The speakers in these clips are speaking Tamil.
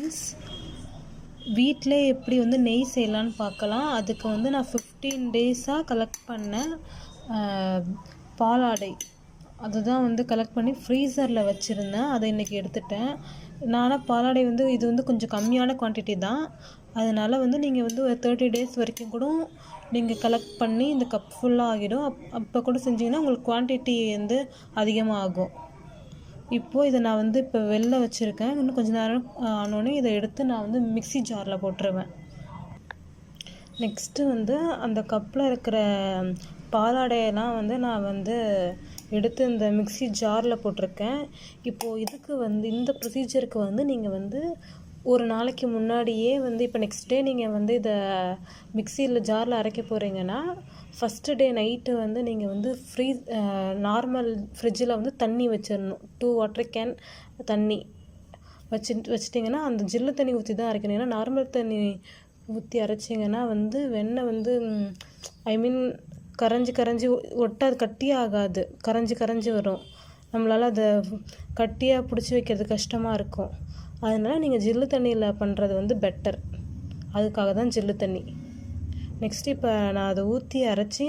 ஃப்ரெண்ட்ஸ், வீட்டிலே எப்படி வந்து நெய் செய்யலான்னு பார்க்கலாம். அதுக்கு வந்து நான் 15 டேஸாக கலெக்ட் பண்ண பாலாடை அதுதான் வந்து கலெக்ட் பண்ணி ஃப்ரீசரில் வச்சுருந்தேன். அதை இன்றைக்கி எடுத்துட்டேன். நானாக பாலாடை வந்து இது வந்து கொஞ்சம் கம்மியான குவான்டிட்டி தான். அதனால் வந்து நீங்கள் வந்து ஒரு 30 டேஸ் வரைக்கும் கூட நீங்கள் கலெக்ட் பண்ணி இந்த கப் ஃபுல்லாக ஆகிடும். அப்போ கூட செஞ்சிங்கன்னா உங்களுக்கு குவான்டிட்டி வந்து அதிகமாக ஆகும். இப்போது இதை நான் வந்து இப்போ வெளில வச்சுருக்கேன். இன்னும் கொஞ்சம் நேரம் ஆனோடனே இதை எடுத்து நான் வந்து மிக்ஸி ஜாரில் போட்டுருவேன். நெக்ஸ்ட்டு வந்து அந்த கப்பில் இருக்கிற பாலாடையெல்லாம் வந்து நான் வந்து எடுத்து இந்த மிக்ஸி ஜாரில் போட்டிருக்கேன். இப்போது இதுக்கு வந்து இந்த ப்ரொசீஜருக்கு வந்து நீங்கள் வந்து ஒரு நாளைக்கு முன்னாடியே வந்து இப்போ நெக்ஸ்ட் டே நீங்கள் வந்து இதை மிக்ஸியில் ஜாரில் அரைக்க போகிறீங்கன்னா ஃபஸ்ட்டு டே நைட்டு வந்து நீங்கள் வந்து நார்மல் ஃப்ரிட்ஜில் வந்து தண்ணி வச்சிடணும். 2 வாட்டர் கேன் தண்ணி வச்சிட்டிங்கன்னா அந்த ஜில்லு தண்ணி ஊற்றி தான் அரைக்கணும். ஏன்னா நார்மல் தண்ணி ஊற்றி அரைச்சிங்கன்னா வந்து வெண்ணெய் வந்து கரைஞ்சி ஒட்டாது, கட்டியாக ஆகாது, கரைஞ்சி வரும். நம்மளால் அதை கட்டியாக பிடிச்சி வைக்கிறது கஷ்டமாக இருக்கும். அதனால் நீங்கள் ஜில்லு தண்ணியில் பண்ணுறது வந்து பெட்டர். அதுக்காக தான் ஜில்லு தண்ணி. நெக்ஸ்ட்டு இப்போ நான் அதை ஊற்றி அரைச்சி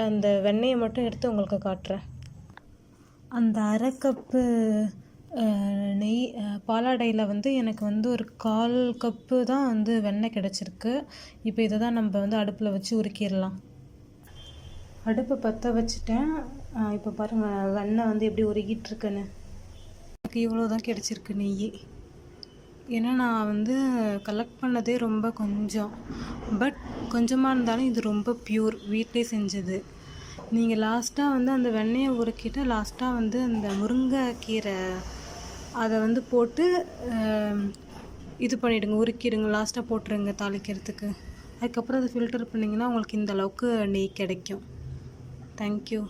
அந்த வெண்ணெயை மட்டும் எடுத்து உங்களுக்கு காட்டுறேன். அந்த அரை கப்பு நெய் பாலாடையில் வந்து எனக்கு வந்து ஒரு 1/4 கப்பு தான் வந்து வெண்ணெய் கிடச்சிருக்கு. இப்போ இதை தான் நம்ம வந்து அடுப்பில் வச்சு உருக்கிடலாம். அடுப்பை பற்ற வச்சுட்டேன். இப்போ பாருங்கள் வெண்ணெய் வந்து எப்படி உருகிட்டுருக்குன்னு. எனக்கு இவ்வளோ தான் கிடச்சிருக்கு நெய். ஏன்னா நான் வந்து கலெக்ட் பண்ணதே ரொம்ப கொஞ்சம், பட் கொஞ்சமாக இருந்தாலும் இது ரொம்ப பியூர், வீட்டிலே செஞ்சது. நீங்கள் லாஸ்ட்டாக வந்து அந்த வெண்ணெயை உருக்கிட்டு லாஸ்ட்டாக வந்து அந்த முருங்கைக்கீரை அதை வந்து போட்டு இது பண்ணிவிடுங்க, உருக்கிடுங்க, லாஸ்ட்டாக போட்டுருங்க தாளிக்கிறதுக்கு. அதுக்கப்புறம் அதை ஃபில்டர் பண்ணிங்கன்னா உங்களுக்கு இந்த அளவுக்கு நெய் கிடைக்கும். தேங்க்யூ.